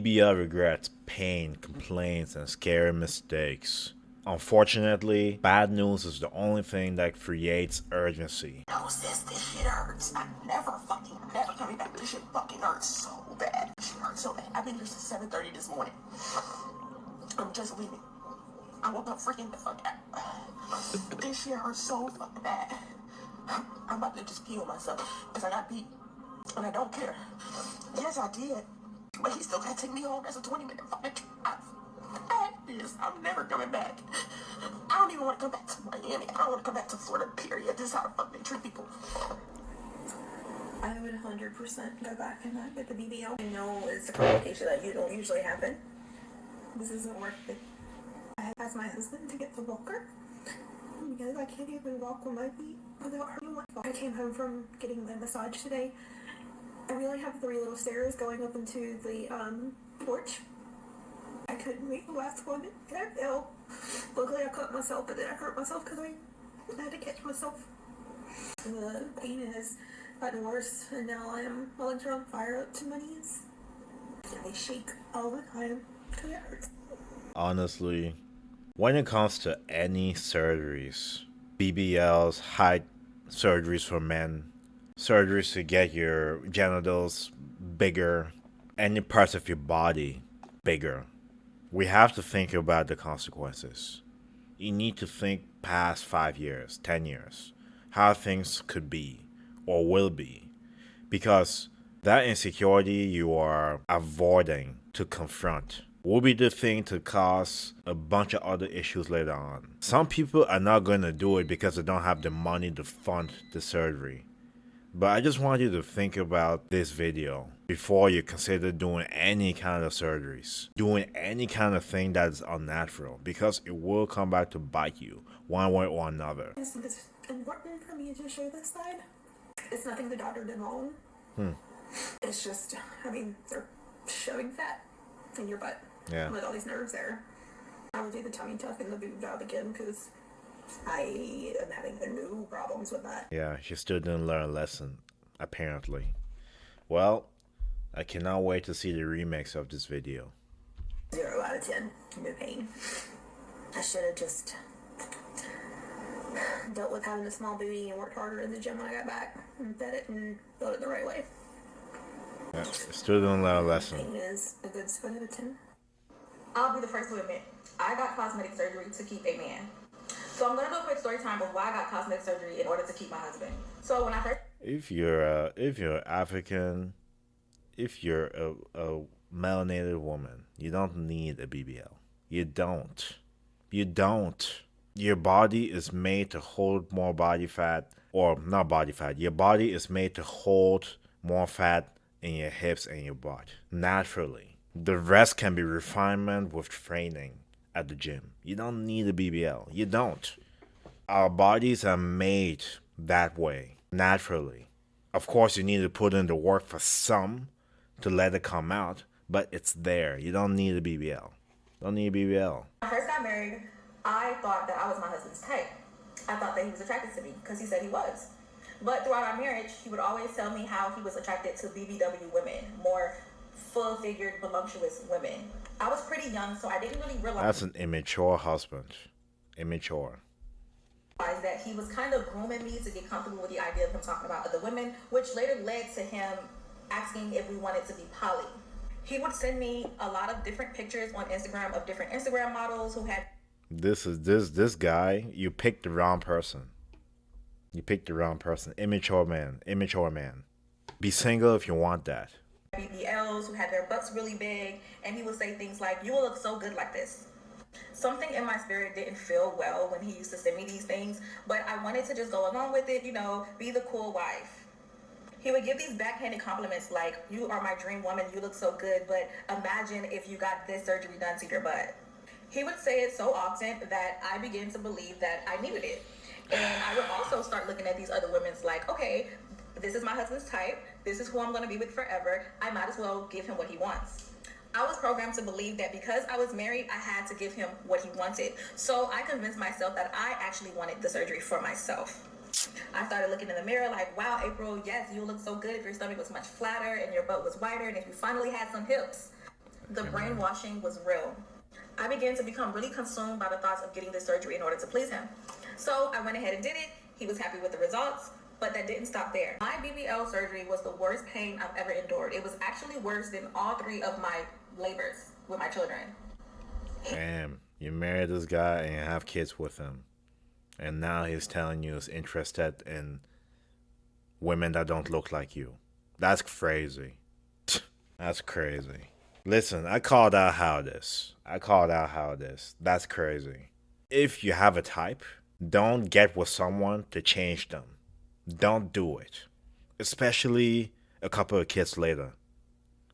BBL regrets, pain, complaints, and scary mistakes. Unfortunately, bad news is the only thing that creates urgency. No, sis, this shit hurts. I'm never coming back. This shit fucking hurts so bad. This shit hurts so bad. I've been here since 7:30 this morning. I'm just leaving. I woke up freaking the fuck out. This shit hurts so fucking bad. I'm about to just pee on myself because I got beat. And I don't care. Yes, I did. But he still gotta take me home. That's a 20-minute fucking drive. I'm never coming back. I don't even want to come back to Miami. I don't want to come back to Florida, period. This is how the fuck they treat people. I would 100% go back and not get the BBL. I know it's a complication that you don't usually happen. This isn't worth it. I asked my husband to get the walker because I can't even walk on my feet without hurting my fall. I came home from getting my massage today. I really have 3 little stairs going up into the porch. I couldn't make the last one, and I fell. Luckily I cut myself, but then I hurt myself because I had to catch myself. The pain has gotten worse, and now my legs are on fire up to my knees. And they shake all the time because it hurts. Honestly, when it comes to any surgeries, BBLs, height surgeries for men, surgeries to get your genitals bigger, any parts of your body bigger, we have to think about the consequences. You need to think past 5 years, 10 years, how things could be or will be. Because that insecurity you are avoiding to confront will be the thing to cause a bunch of other issues later on. Some people are not going to do it because they don't have the money to fund the surgery. But I just want you to think about this video before you consider doing any kind of surgeries, doing any kind of thing that is unnatural, because it will come back to bite you one way or another. It's important for me to show this side. It's nothing the doctor did wrong. It's just, they're shoving fat in your butt. Yeah. With all these nerves there. I will do the tummy tuck and the boob job again because I am having new problems with that. Yeah, she still didn't learn a lesson, apparently. Well, I cannot wait to see the remix of this video. 0 out of 10. No pain. I should have just dealt with having a small booty and worked harder in the gym when I got back and fed it and built it the right way. Yeah, still didn't learn a lesson. Pain is a good 7 out of 10. I'll be the first to admit, I got cosmetic surgery to keep a man. So I'm going to do a quick story time of why I got cosmetic surgery in order to keep my husband. So when I first... If you're African, if you're a melanated woman, you don't need a BBL. You don't. You don't. Your body is made to hold more body fat, or not body fat. Your body is made to hold more fat in your hips and your butt, naturally. The rest can be refinement with training at the gym. You don't need a BBL. You don't. Our bodies are made that way, naturally. Of course, you need to put in the work for some to let it come out, but it's there. You don't need a BBL. Don't need a BBL. When I first got married, I thought that I was my husband's type. I thought that he was attracted to me because he said he was. But throughout our marriage, he would always tell me how he was attracted to BBW women, more full-figured, voluptuous women. I was pretty young, so I didn't really realize... That's an immature husband. Immature. That he was kind of grooming me to get comfortable with the idea of him talking about other women, which later led to him asking if we wanted to be poly. He would send me a lot of different pictures on Instagram of different Instagram models who had... This guy, you picked the wrong person. You picked the wrong person. Immature man. Immature man. Be single if you want that. BBLs who had their butts really big, and he would say things like, "You will look so good like this." Something in my spirit didn't feel well when he used to send me these things, but I wanted to just go along with it, be the cool wife. He would give these backhanded compliments like, "You are my dream woman, you look so good, but imagine if you got this surgery done to your butt." He would say it so often that I began to believe that I needed it. And I would also start looking at these other women's like, okay, this is my husband's type, this is who I'm going to be with forever, I might as well give him what he wants. I was programmed to believe that because I was married, I had to give him what he wanted. So I convinced myself that I actually wanted the surgery for myself. I started looking in the mirror like, wow, April, yes, you look so good if your stomach was much flatter and your butt was wider and if you finally had some hips. The brainwashing was real. I began to become really consumed by the thoughts of getting this surgery in order to please him. So I went ahead and did it. He was happy with the results, but that didn't stop there. My BBL surgery was the worst pain I've ever endured. It was actually worse than all 3 of my labors with my children. Damn, you married this guy and you have kids with him. And now he's telling you he's interested in women that don't look like you. That's crazy. That's crazy. Listen, I called out how it is. That's crazy. If you have a type, don't get with someone to change them. Don't do it. Especially a couple of kids later.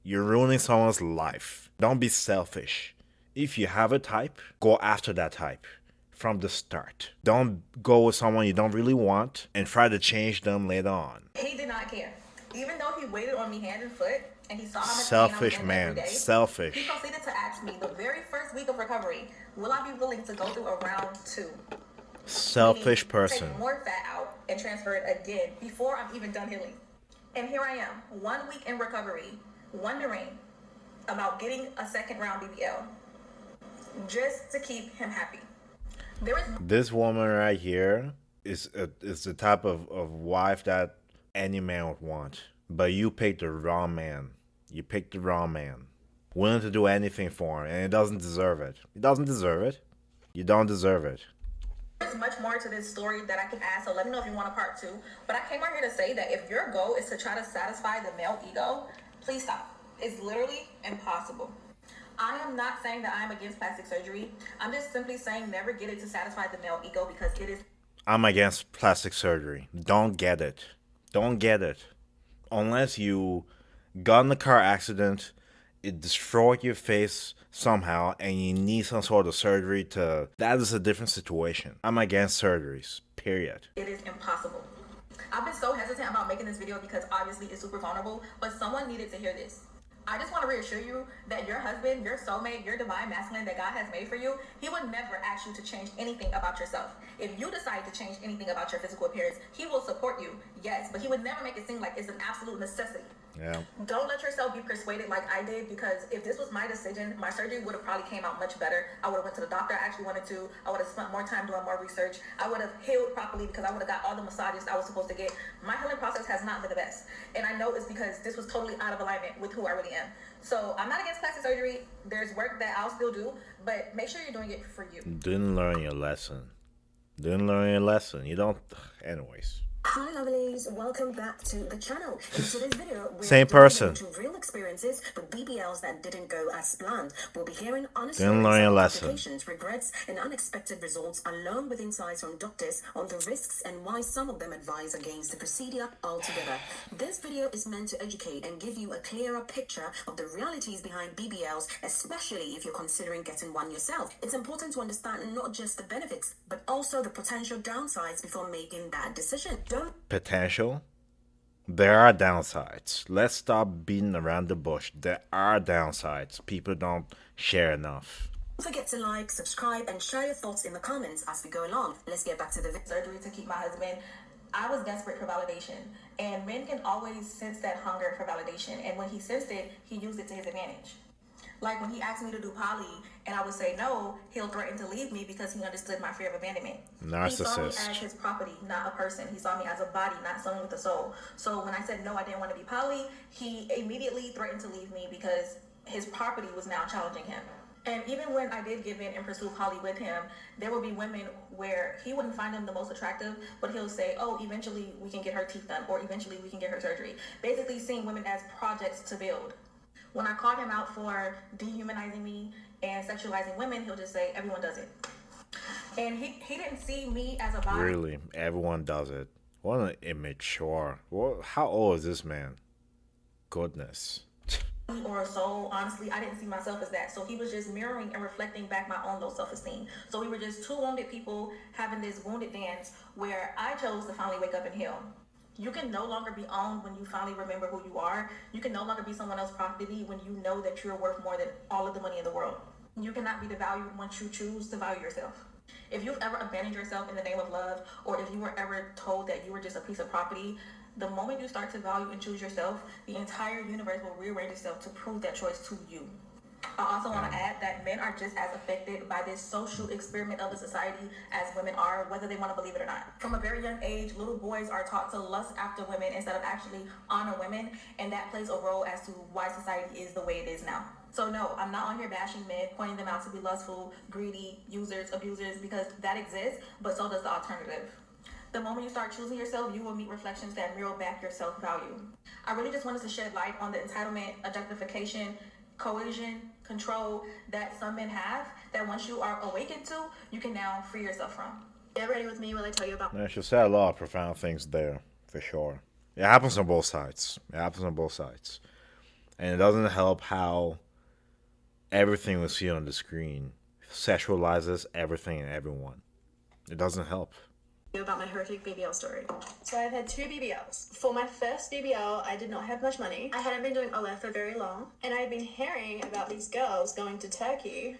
You're ruining someone's life. Don't be selfish. If you have a type, go after that type from the start. Don't go with someone you don't really want and try to change them later on. He did not care. Even though he waited on me hand and foot, and he saw how much selfish pain I was in man, every day, selfish. He proceeded to ask me the very first week of recovery, will I be willing to go through a round 2? Selfish Meaning, person. take more fat out and transfer it again before I'm even done healing. And here I am, 1 week in recovery, wondering about getting a second round BBL just to keep him happy. This woman right here is the type of wife that any man would want. But you picked the wrong man. You picked the wrong man. Willing to do anything for him, and he doesn't deserve it. He doesn't deserve it. You don't deserve it. There's much more to this story that I can add, so let me know if you want a part 2. But I came out here to say that if your goal is to try to satisfy the male ego, please stop. It's literally impossible. I am not saying that I'm against plastic surgery. I'm just simply saying never get it to satisfy the male ego because it is... I'm against plastic surgery. Don't get it. Don't get it. Unless you got in a car accident, it destroyed your face somehow, and you need some sort of surgery to... That is a different situation. I'm against surgeries. Period. It is impossible. I've been so hesitant about making this video because obviously it's super vulnerable, but someone needed to hear this. I just want to reassure you that your husband, your soulmate, your divine masculine that God has made for you, he would never ask you to change anything about yourself. If you decide to change anything about your physical appearance, he will support you, yes, but he would never make it seem like it's an absolute necessity. Yeah. Don't let yourself be persuaded like I did, because if this was my decision, my surgery would have probably came out much better. I would have went to the doctor I actually wanted to. I would have spent more time doing more research. I would have healed properly because I would have got all the massages I was supposed to get. My healing process has not been the best. And I know it's because this was totally out of alignment with who I really am. So I'm not against plastic surgery. There's work that I'll still do, but make sure you're doing it for you. Didn't learn your lesson. Didn't learn your lesson. You don't... Anyways. Hi lovelies, welcome back to the channel. In today's video, we're Same person. into real experiences with BBLs that didn't go as planned. We'll be hearing honest Didn't learn your lesson. complications, regrets, and unexpected results, along with insights from doctors on the risks and why some of them advise against the procedure altogether. This video is meant to educate and give you a clearer picture of the realities behind BBLs, especially if you're considering getting one yourself. It's important to understand not just the benefits, but also the potential downsides before making that decision. Potential? There are downsides. Let's stop beating around the bush. There are downsides. People don't share enough. Don't forget to like, subscribe, and share your thoughts in the comments as we go along. Let's get back to the video. Surgery to keep my husband. I was desperate for validation, and men can always sense that hunger for validation, and when he sensed it, he used it to his advantage. Like when he asked me to do poly and I would say no, he'll threaten to leave me because he understood my fear of abandonment. Narcissist. He saw me as his property, not a person. He saw me as a body, not someone with a soul. So when I said no, I didn't want to be poly, he immediately threatened to leave me because his property was now challenging him. And even when I did give in and pursue poly with him, there would be women where he wouldn't find them the most attractive, but he'll say, oh, eventually we can get her teeth done, or eventually we can get her surgery. Basically seeing women as projects to build. When I called him out for dehumanizing me and sexualizing women, he'll just say, everyone does it. And he didn't see me as a body. Really? Everyone does it. What an immature. How old is this man? Goodness. Or a soul. Honestly, I didn't see myself as that. So he was just mirroring and reflecting back my own low self-esteem. So we were just two wounded people having this wounded dance where I chose to finally wake up and heal. You can no longer be owned when you finally remember who you are. You can no longer be someone else's property when you know that you're worth more than all of the money in the world. You cannot be devalued once you choose to value yourself. If you've ever abandoned yourself in the name of love, or if you were ever told that you were just a piece of property, the moment you start to value and choose yourself, the entire universe will rearrange itself to prove that choice to you. I also want to add that men are just as affected by this social experiment of the society as women are, whether they want to believe it or not. From a very young age, little boys are taught to lust after women instead of actually honor women, and that plays a role as to why society is the way it is now. So no, I'm not on here bashing men, pointing them out to be lustful, greedy, users, abusers, because that exists, but so does the alternative. The moment you start choosing yourself, you will meet reflections that mirror back your self-value. I really just wanted to shed light on the entitlement, objectification, coercion, control that some men have, that once you are awakened to, you can now free yourself from. Get ready with me while I tell you about... Yeah, she said a lot of profound things there, for sure. It happens on both sides. It happens on both sides. And it doesn't help how everything we see on the screen sexualizes everything and everyone. It doesn't help. About my horrific BBL story. So I've had 2 BBLs. For my first BBL, I did not have much money. I hadn't been doing OF for very long, and I had been hearing about these girls going to Turkey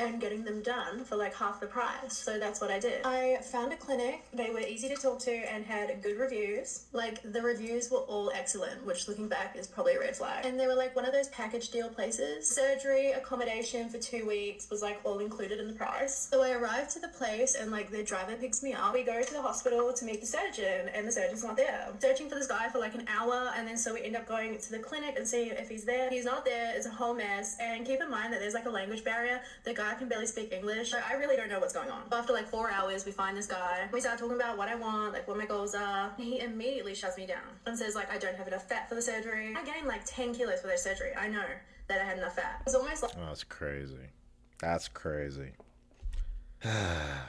and getting them done for like half the price. So that's what I did. I found a clinic. They were easy to talk to and had good reviews. Like, the reviews were all excellent, which looking back is probably a red flag. And they were like one of those package deal places. Surgery, accommodation for 2 weeks was like all included in the price. So I arrived to the place and like their driver picks me up. We go to the hospital to meet the surgeon and the surgeon's not there. Searching for this guy for like an hour, and then so we end up going to the clinic and seeing if he's there. He's not there. It's a whole mess. And keep in mind that there's like a language barrier. The guy can barely speak English. So I really don't know what's going on. After like 4 hours, we find this guy. We start talking about what I want, like what my goals are. He immediately shuts me down and says like I don't have enough fat for the surgery. I gained like 10 kilos for their surgery. I know that I had enough fat. It was almost like... Oh, that's crazy. That's crazy.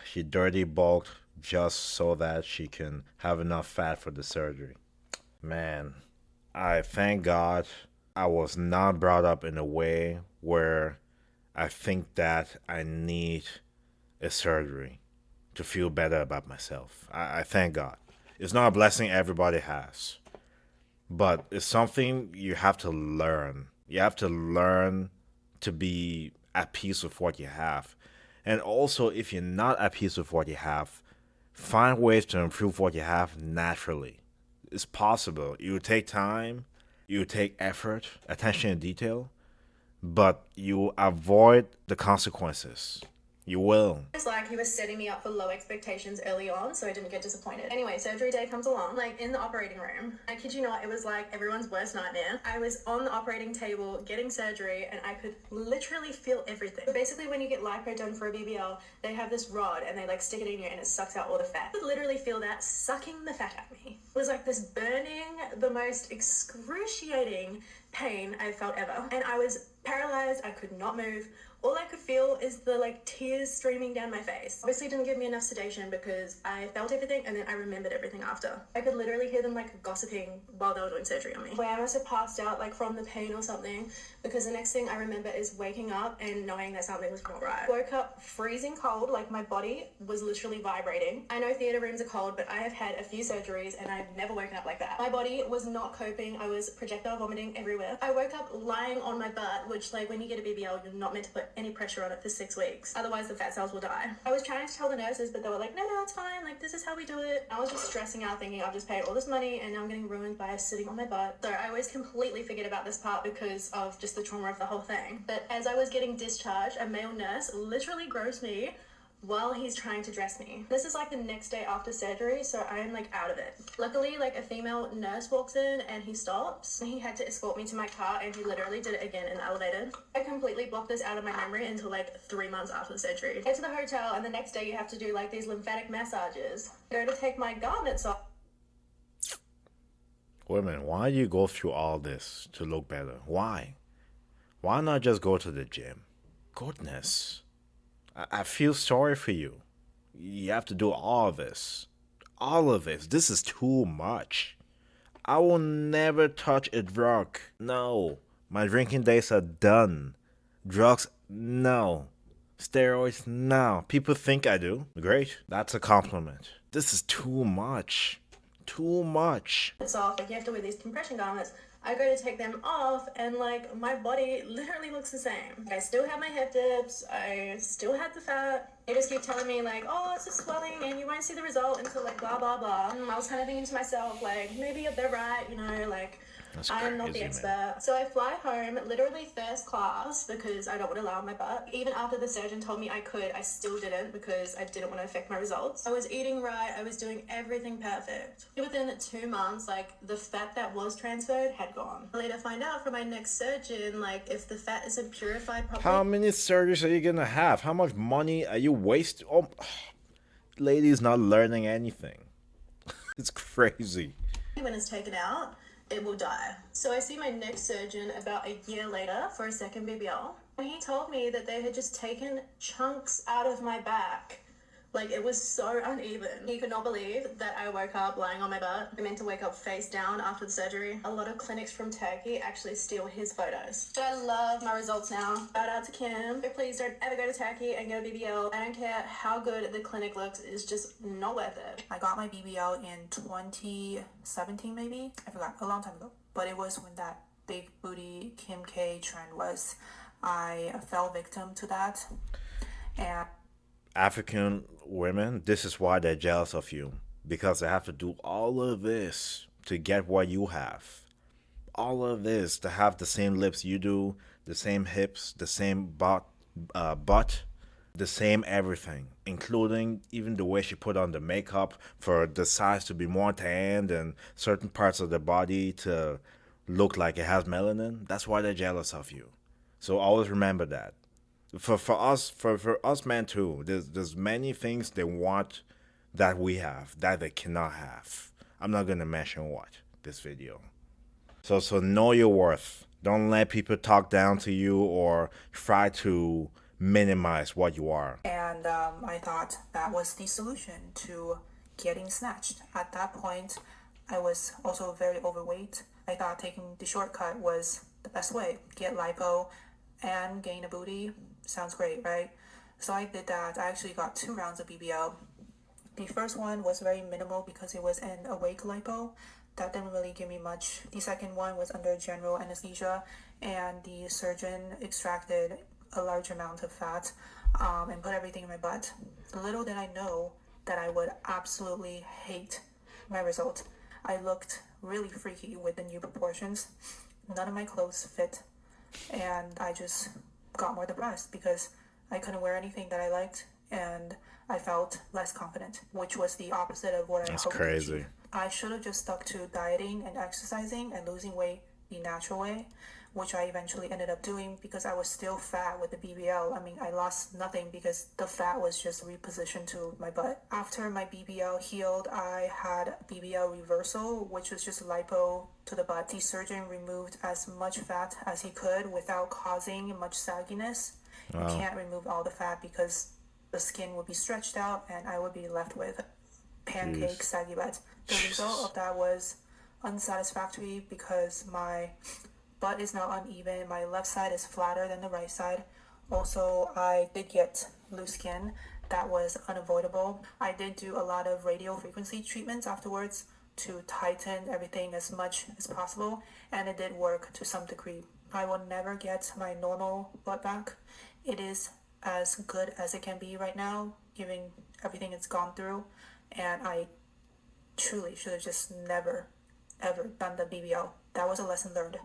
She dirty bulked just so that she can have enough fat for the surgery. Man, I thank God I was not brought up in a way where I think that I need a surgery to feel better about myself. I thank God. It's not a blessing everybody has, but it's something you have to learn. You have to learn to be at peace with what you have. And also, if you're not at peace with what you have, find ways to improve what you have naturally. It's possible. It will take time. It will take effort, attention to detail. But you avoid the consequences. You will. It's like he was setting me up for low expectations early on, so I didn't get disappointed. Anyway, surgery day comes along, like in the operating room. I kid you not, it was like everyone's worst nightmare. I was on the operating table getting surgery, and I could literally feel everything. So basically, when you get lipo done for a BBL, they have this rod, and they like stick it in you, and it sucks out all the fat. I could literally feel that sucking the fat out of me. It was like this burning, the most excruciating pain I've felt ever. And I was paralyzed, I could not move. All I could feel is the like tears streaming down my face. Obviously didn't give me enough sedation because I felt everything and then I remembered everything after. I could literally hear them like gossiping while they were doing surgery on me. Where I must have passed out like from the pain or something, because the next thing I remember is waking up and knowing that something was not right. Woke up freezing cold, like my body was literally vibrating. I know theater rooms are cold, but I have had a few surgeries and I've never woken up like that. My body was not coping. I was projectile vomiting everywhere. I woke up lying on my butt, which like when you get a BBL, you're not meant to put any pressure on it for 6 weeks. Otherwise the fat cells will die. I was trying to tell the nurses, but they were like, no, it's fine. Like, this is how we do it. I was just stressing out thinking I've just paid all this money and now I'm getting ruined by sitting on my butt. So I always completely forget about this part because of just the trauma of the whole thing. But as I was getting discharged, a male nurse literally groped me while he's trying to dress me. This is like the next day after surgery, so I am like out of it. Luckily, like a female nurse walks in and he stops. He had to escort me to my car and he literally did it again in the elevator. I completely blocked this out of my memory until like 3 months after the surgery. Get to the hotel and the next day you have to do like these lymphatic massages. Go to take my garments off. Wait a minute, why do you go through all this to look better? Why? Why not just go to the gym? Goodness. I feel sorry for you. You have to do all of this. All of this. This is too much. I will never touch a drug. No. My drinking days are done. Drugs, no. Steroids, no. People think I do. Great. That's a compliment. This is too much. Too much. It's off. Like, you have to wear these compression garments. I go to take them off and like my body literally looks the same. I still have my hip dips, I still had the fat. They just keep telling me like, oh, it's just swelling and you won't see the result until like blah blah blah. And I was kind of thinking to myself like, maybe they're right, you know, like That's I am not the crazy, expert. man. So I fly home literally first class because I don't want to lie on my butt. Even after the surgeon told me I could, I still didn't because I didn't want to affect my results. I was eating right. I was doing everything perfect. Within 2 months, like, the fat that was transferred had gone. I later find out from my next surgeon, like, if the fat isn't purified properly. How many surgeries are you gonna have? How much money are you wasting? Oh, lady's not learning anything. It's crazy. When it's taken out, it will die. So I see my next surgeon about a year later for a second BBL. And he told me that they had just taken chunks out of my back. Like, it was so uneven. He could not believe that I woke up lying on my butt. I meant to wake up face down after the surgery. A lot of clinics from Turkey actually steal his photos. But I love my results now. Shout out to Kim. Please don't ever go to Turkey and get a BBL. I don't care how good the clinic looks. It's just not worth it. I got my BBL in 2017 maybe. I forgot. A long time ago. But it was when that big booty Kim K trend was. I fell victim to that. And African women, this is why they're jealous of you. Because they have to do all of this to get what you have. All of this to have the same lips you do, the same hips, the same butt, the same everything. Including even the way she put on the makeup for the size to be more tanned and certain parts of the body to look like it has melanin. That's why they're jealous of you. So always remember that. For us men too, there's many things they want that we have that they cannot have. I'm not gonna mention what this video. So know your worth. Don't let people talk down to you or try to minimize what you are. And I thought that was the solution to getting snatched. At that point, I was also very overweight. I thought taking the shortcut was the best way. Get lipo and gain a booty. Sounds great, right? So I did that. I actually got 2 rounds of BBL. The first one was very minimal because it was an awake lipo. That didn't really give me much. The second one was under general anesthesia, and the surgeon extracted a large amount of fat and put everything in my butt. Little did I know that I would absolutely hate my result. I looked really freaky with the new proportions. None of my clothes fit, and I just got more depressed because I couldn't wear anything that I liked, and I felt less confident, which was the opposite of what I hoped to achieve. I should have just stuck to dieting and exercising and losing weight the natural way, which I eventually ended up doing because I was still fat with the BBL. I mean, I lost nothing because the fat was just repositioned to my butt. After my BBL healed, I had BBL Reversal, which was just lipo to the butt. The surgeon removed as much fat as he could without causing much sagginess. Wow. You can't remove all the fat because the skin would be stretched out and I would be left with pancake saggy butt. The result of that was unsatisfactory because my butt is now uneven. My left side is flatter than the right side. Also, I did get loose skin. That was unavoidable. I did do a lot of radio frequency treatments afterwards to tighten everything as much as possible, and it did work to some degree. I will never get my normal butt back. It is as good as it can be right now, given everything it's gone through, and I truly should have just never, ever done the BBL. That was a lesson learned,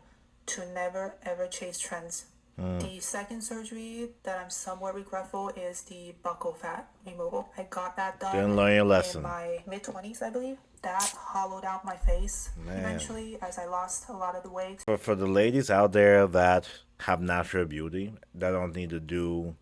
to never, ever chase trends. The second surgery that I'm somewhat regretful is the buccal fat removal. I got that done Didn't learn your lesson. In my mid-20s, I believe. That hollowed out my face eventually as I lost a lot of the weight. For the ladies out there that have natural beauty, that don't need to do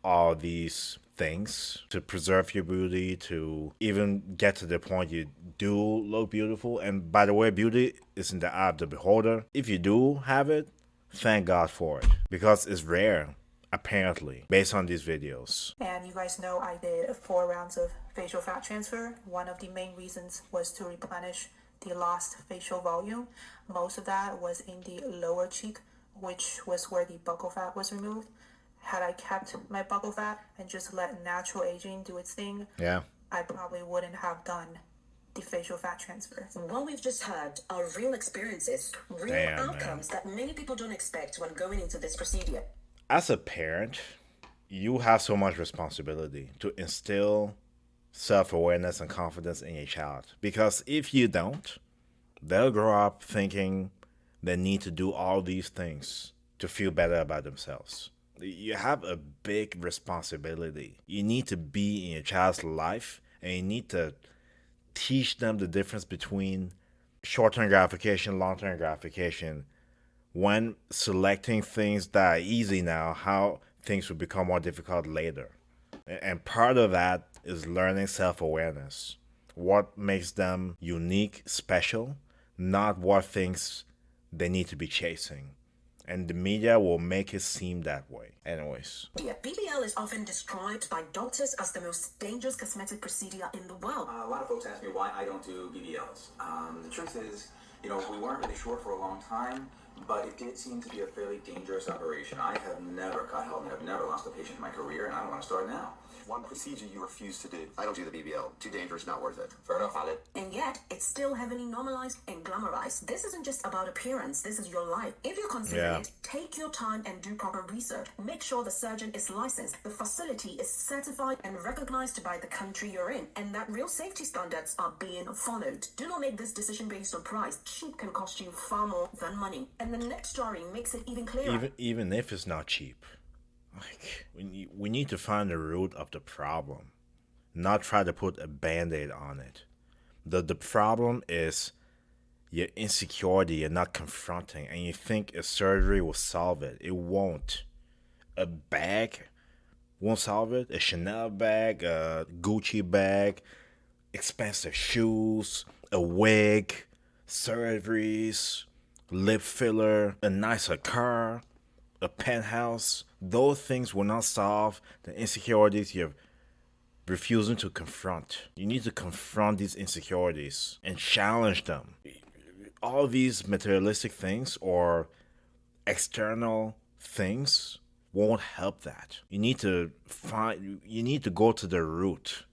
all these things to preserve your beauty, to even get to the point you do look beautiful. And by the way, beauty is in the eye of the beholder. If you do have it, thank God for it, because it's rare, apparently, based on these videos. And you guys know I did 4 rounds of facial fat transfer. One of the main reasons was to replenish the lost facial volume. Most of that was in the lower cheek, which was where the buccal fat was removed. Had I kept my buccal fat and just let natural aging do its thing, I probably wouldn't have done the facial fat transfer. What we've just heard are real experiences, real outcomes that many people don't expect when going into this procedure. As a parent, you have so much responsibility to instill self-awareness and confidence in your child. Because if you don't, they'll grow up thinking they need to do all these things to feel better about themselves. You have a big responsibility. You need to be in your child's life, and you need to teach them the difference between short-term gratification, long-term gratification. When selecting things that are easy now, how things will become more difficult later. And part of that is learning self-awareness. What makes them unique, special, not what things they need to be chasing. And the media will make it seem that way. Anyways. Yeah, BBL is often described by doctors as the most dangerous cosmetic procedure in the world. A lot of folks ask me why I don't do BBLs. The truth is, we weren't really sure for a long time, but it did seem to be a fairly dangerous operation. I have never, God help me, I've never lost a patient in my career, and I don't want to start now. One procedure you refuse to do. I don't do the BBL. Too dangerous, not worth it. Fair enough, Khalid. And yet, it's still heavily normalized and glamorized. This isn't just about appearance. This is your life. If you're considering it, take your time and do proper research. Make sure the surgeon is licensed, the facility is certified and recognized by the country you're in, and that real safety standards are being followed. Do not make this decision based on price. Cheap can cost you far more than money. And the next story makes it even clearer. Even if it's not cheap. Like, we need to find the root of the problem, not try to put a band-aid on it. The problem is your insecurity you're not confronting, and you think a surgery will solve it. It won't. A bag won't solve it. A Chanel bag, a Gucci bag, expensive shoes, a wig, surgeries, lip filler, a nicer car, a penthouse. Those things will not solve the insecurities you're refusing to confront. You need to confront these insecurities and challenge them. All these materialistic things or external things won't help that. You need to go to the root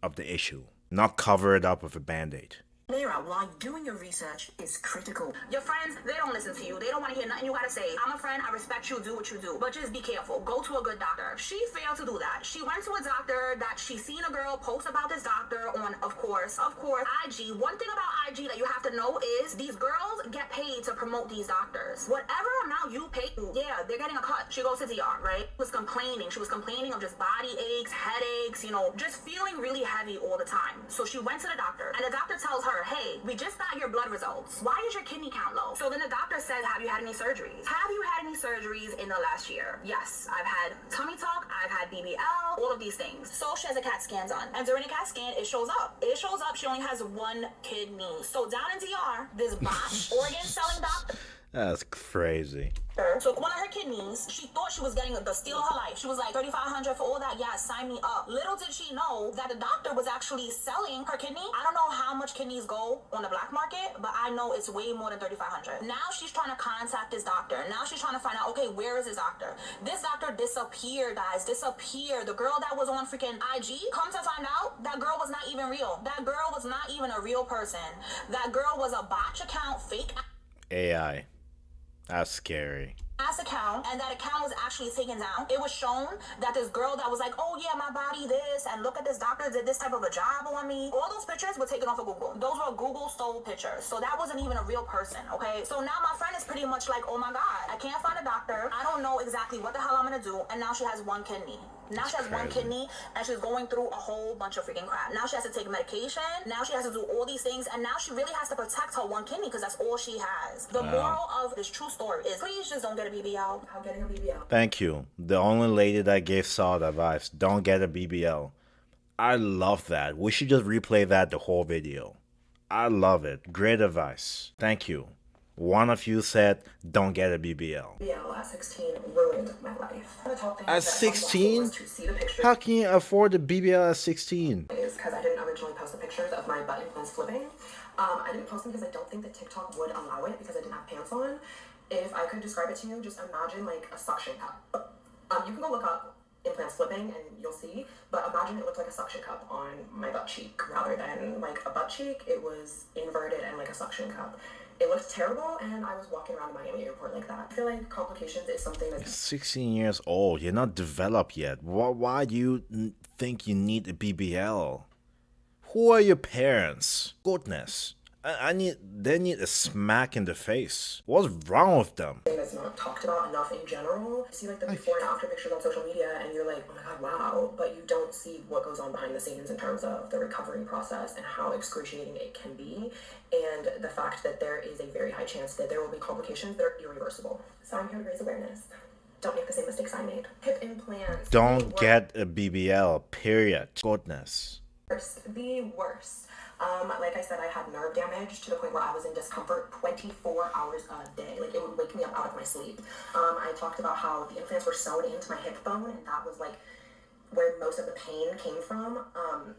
of the issue, not cover it up with a band-aid. Clearer while doing your research is critical. Your friends, they don't listen to you. They don't want to hear nothing you gotta say. I'm a friend, I respect you, do what you do. But just be careful. Go to a good doctor. She failed to do that. She went to a doctor that she seen a girl post about this doctor on, of course, IG. One thing about IG that you have to know is these girls get paid to promote these doctors. Whatever amount you pay, yeah, they're getting a cut. She goes to DR, right? She was complaining of just body aches, headaches, just feeling really heavy all the time. So she went to the doctor, and the doctor tells her, hey, we just got your blood results. Why is your kidney count low? So then the doctor says, have you had any surgeries? Have you had any surgeries in the last year? Yes, I've had tummy tuck, I've had BBL, all of these things. So she has a CAT scan done. And during the CAT scan, it shows up. She only has one kidney. So down in DR, this bot organ selling doctor. That's crazy. Took one of her kidneys. She thought she was getting the steal of her life. She was like, $3,500 for all that. Yeah, sign me up. Little did she know that the doctor was actually selling her kidney. I don't know how much kidneys go on the black market, but I know it's way more than $3,500. Now she's trying to contact this doctor. Now she's trying to find out, okay, where is this doctor? This doctor disappeared, guys. Disappeared. The girl that was on freaking IG, come to find out, that girl was not even real. That girl was not even a real person. That girl was a botch account, fake AI. That's scary. ass account, and that account was actually taken down. It was shown that this girl that was like, oh yeah, my body this, and look at this doctor did this type of a job on me. All those pictures were taken off of Google. Those were Google stole pictures. So that wasn't even a real person, okay? So now my friend is pretty much like, oh my God, I can't find a doctor. I don't know exactly what the hell I'm gonna do. And now she has one kidney. Now she has one kidney, and she's going through a whole bunch of freaking crap. Now she has to take medication. Now she has to do all these things, and now she really has to protect her one kidney because that's all she has. The moral of this true story is please just don't get a BBL. I'm getting a BBL. Thank you. The only lady that gave solid advice, don't get a BBL. I love that. We should just replay that the whole video. I love it. Great advice. Thank you. One of you said, don't get a BBL. BBL at 16 ruined my life. At 16? How can you afford a BBL at 16? Is because I didn't originally post the pictures of my butt implants flipping. I didn't post them because I don't think that TikTok would allow it because I didn't have pants on. If I could describe it to you, just imagine like a suction cup. You can go look up implants flipping and you'll see, but imagine it looked like a suction cup on my butt cheek rather than like a butt cheek. It was inverted and like a suction cup. It looked terrible, and I was walking around Miami airport like that. I feel like complications is something that's... 16 years old. You're not developed yet. Why do you think you need a BBL? Who are your parents? Goodness. They need a smack in the face. What's wrong with them? That's not talked about enough in general. You see like the before and after pictures on social media and you're like, oh my god, wow, but you don't see what goes on behind the scenes in terms of the recovery process and how excruciating it can be, and the fact that there is a very high chance that there will be complications that are irreversible. So I'm here to raise awareness. Don't make the same mistakes I made. Hip implants. Don't get a BBL, period. Goodness. The worst. Like I said, I had nerve damage to the point where I was in discomfort 24 hours a day. Like, it would wake me up out of my sleep. I talked about how the implants were sewn into my hip bone, and that was like where most of the pain came from.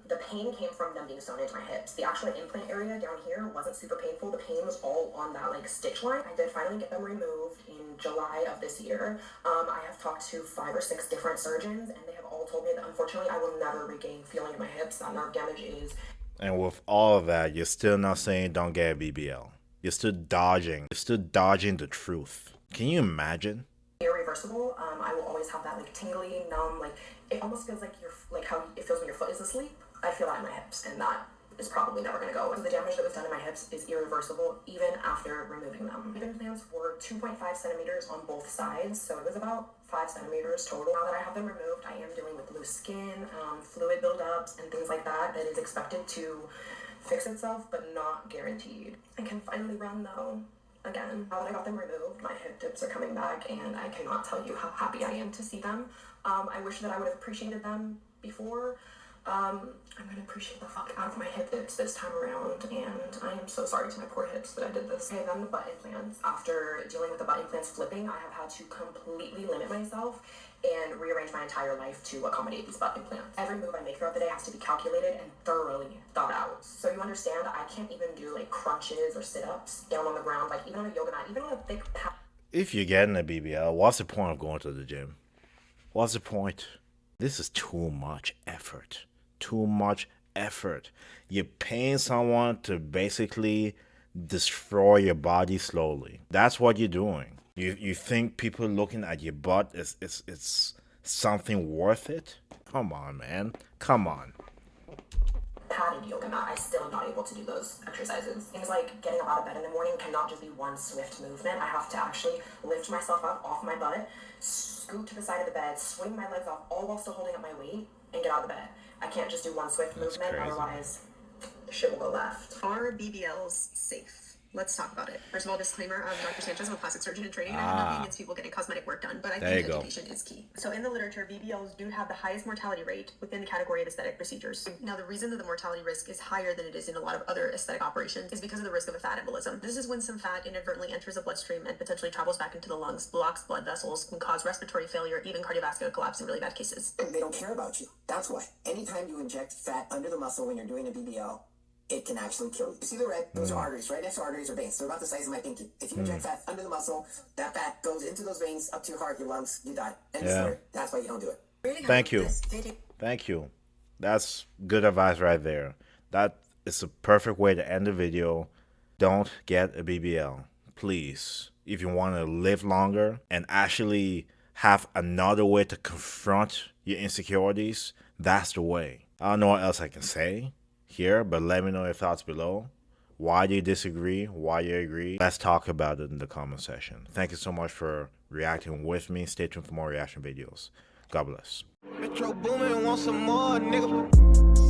The pain came from them being sewn into my hips. The actual implant area down here wasn't super painful. The pain was all on that like stitch line. I did finally get them removed in July of this year. I have talked to 5 or 6 different surgeons, and they have all told me that unfortunately I will never regain feeling in my hips. That nerve damage is. And with all of that, you're still not saying don't get a BBL. You're still dodging. You're still dodging the truth. Can you imagine? Irreversible. I will always have that like tingly, numb, like it almost feels like you're like how it feels when your foot is asleep. I feel that in my hips, and that is probably never going to go. So the damage that was done in my hips is irreversible even after removing them. The implants were 2.5 centimeters on both sides, so it was about 5 centimeters total. Now that I have them removed, I am dealing with loose skin, fluid buildups, and things like that is expected to fix itself, but not guaranteed. I can finally run though. Again, now that I got them removed, my hip dips are coming back, and I cannot tell you how happy I am to see them. I wish that I would have appreciated them before. I'm going to appreciate the fuck out of my hip dips this time around, and I am so sorry to my poor hips that I did this. I have done the butt implants. After dealing with the butt implants flipping, I have had to completely limit myself and rearrange my entire life to accommodate these butt implants. Every move I make throughout the day has to be calculated and thoroughly thought out. So you understand, I can't even do like crunches or sit-ups down on the ground, like even on a yoga mat, even on a thick pad. If you're getting a BBL, what's the point of going to the gym? What's the point? This is too much effort. Too much effort. You're paying someone to basically destroy your body slowly. That's what you're doing. You think people looking at your butt is something worth it? Come on, man. Come on. Padded yoga mat, I still am not able to do those exercises. Things like getting up out of bed in the morning cannot just be one swift movement. I have to actually lift myself up off my butt, scoot to the side of the bed, swing my legs off, all while still holding up my weight, and get out of the bed. I can't just do one swift movement, otherwise shit will go left. Are BBLs safe? Let's talk about it. First of all, disclaimer, I'm Dr. Sanchez. I'm a plastic surgeon in training, and I'm not against people getting cosmetic work done, but I think education is key. So in the literature, BBLs do have the highest mortality rate within the category of aesthetic procedures. Now, the reason that the mortality risk is higher than it is in a lot of other aesthetic operations is because of the risk of a fat embolism. This is when some fat inadvertently enters the bloodstream and potentially travels back into the lungs, blocks blood vessels, can cause respiratory failure, even cardiovascular collapse in really bad cases. They don't care about you. That's why. Anytime you inject fat under the muscle when you're doing a BBL, it can actually kill you. You see the red? Those are arteries. Right next to arteries are veins. They're about the size of my pinky. If you inject fat under the muscle, that fat goes into those veins, up to your heart, your lungs, you die. And that's why you don't do it. Really Thank you. Thank you. That's good advice right there. That is a perfect way to end the video. Don't get a BBL. Please. If you want to live longer and actually have another way to confront your insecurities, that's the way. I don't know what else I can say here, but let me know your thoughts below. Why do you disagree? Why do you agree? Let's talk about it in the comment section. Thank you so much for reacting with me. Stay tuned for more reaction videos. God bless. Metro Boomin want some more, nigga.